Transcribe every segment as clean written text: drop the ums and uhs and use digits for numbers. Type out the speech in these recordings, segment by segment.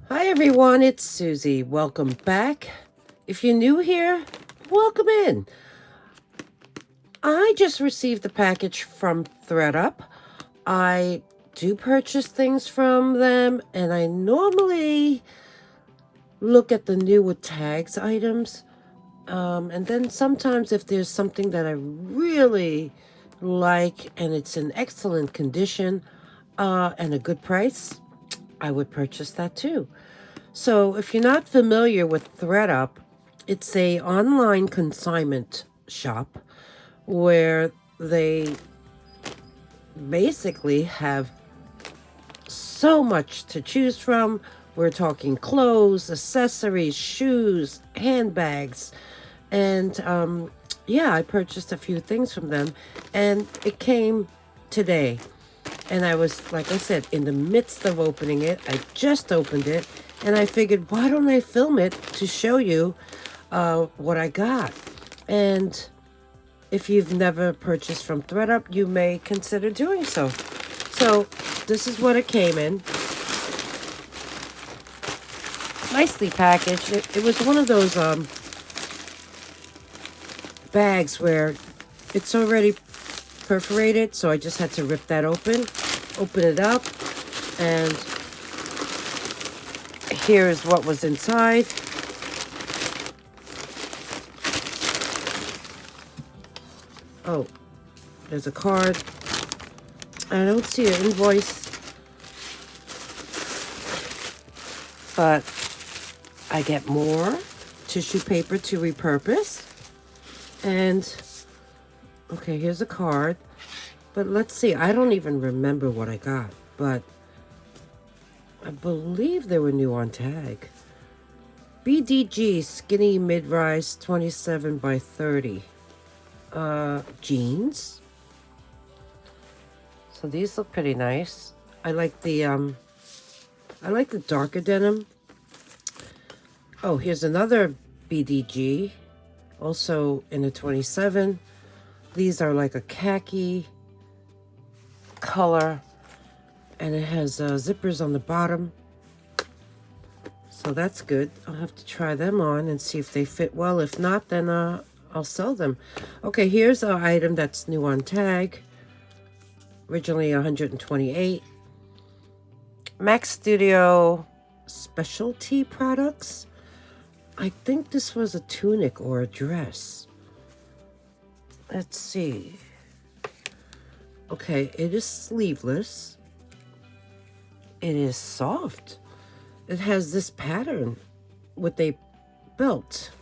Hi everyone, it's Susie. Welcome back. If you're new here, welcome in. I just received a package from ThredUP. I do purchase things from them, and I normally look at the new with tags items. And then sometimes if there's something that I really like and it's in excellent condition and a good price, I would purchase that too. So if you're not familiar with ThredUP, it's a online consignment shop where they basically have so much to choose from. We're talking clothes, accessories, shoes, handbags, and yeah, I purchased a few things from them, and it came today. And I was, like I said, in the midst of opening it. I just opened it, and I figured, why don't I film it to show you what I got? And if you've never purchased from ThredUP, you may consider doing so. So this is what it came in. Nicely packaged. It was one of those bags where it's already perforated, so I just had to rip that open it up, and here's what was inside. Oh, there's a card. I don't see an invoice, but I get more tissue paper to repurpose. And okay, here's a card. But let's see, I don't even remember what I got, but I believe they were new on tag. BDG Skinny Mid-Rise 27 by 30. Jeans. So these look pretty nice. I like the darker denim. Oh, here's another BDG, also in a 27. These are like a khaki color, and it has zippers on the bottom, so that's good. I'll have to try them on and see if they fit well. If not, then I'll sell them. Okay, here's an item that's new on tag, originally 128. Max Studio specialty products. I think this was a tunic or a dress. Let's see. Okay, it is sleeveless. It is soft. It has this pattern with a belt.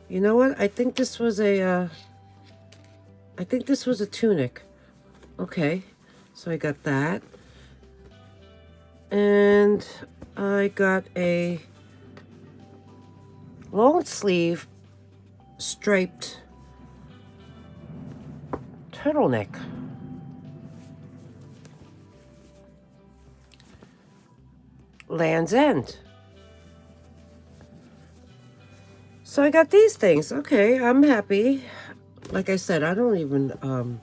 You know what? I think this was a tunic. Okay, so I got that. And I got a long sleeve striped turtleneck. Land's End. So I got these things. Okay, I'm happy. Like I said, I don't even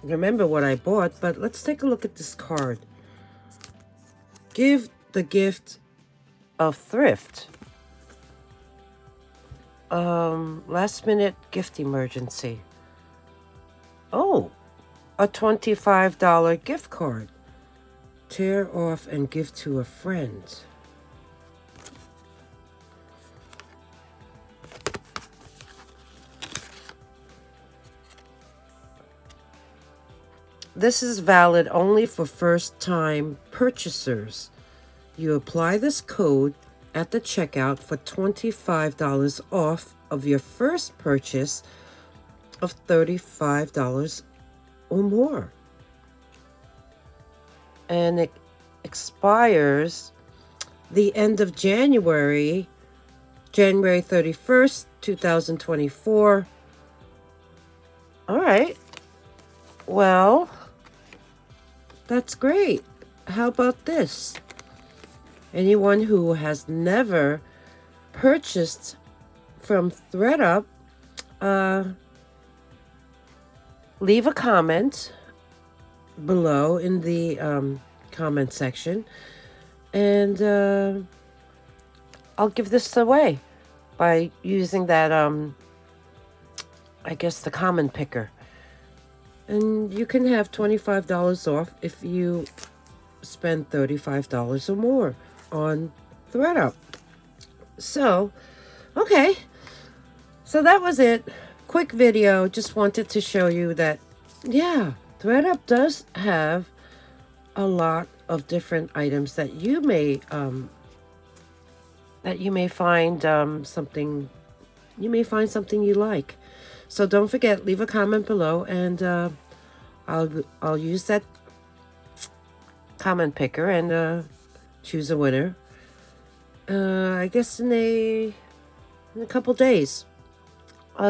remember what I bought, but let's take a look at this card. Give the gift of thrift. Last minute gift emergency. Oh, a $25 gift card. Tear off and give to a friend. This is valid only for first-time purchasers. You apply this code at the checkout for $25 off of your first purchase of $35 or more. And it expires the end of January 31st, 2024. All right. Well, that's great. How about this? Anyone who has never purchased from ThredUP, leave a comment below in the comment section, and I'll give this away by using that, I guess the common picker. And you can have $25 off if you spend $35 or more on ThredUP. So, okay. So that was it. Quick video. Just wanted to show you that, yeah, ThredUP does have a lot of different items that you may find something you like. So don't forget, leave a comment below, and I'll use that comment picker and choose a winner. I guess in a couple days.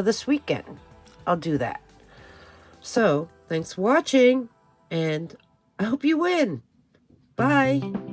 This weekend, I'll do that. So thanks for watching, and I hope you win. Bye.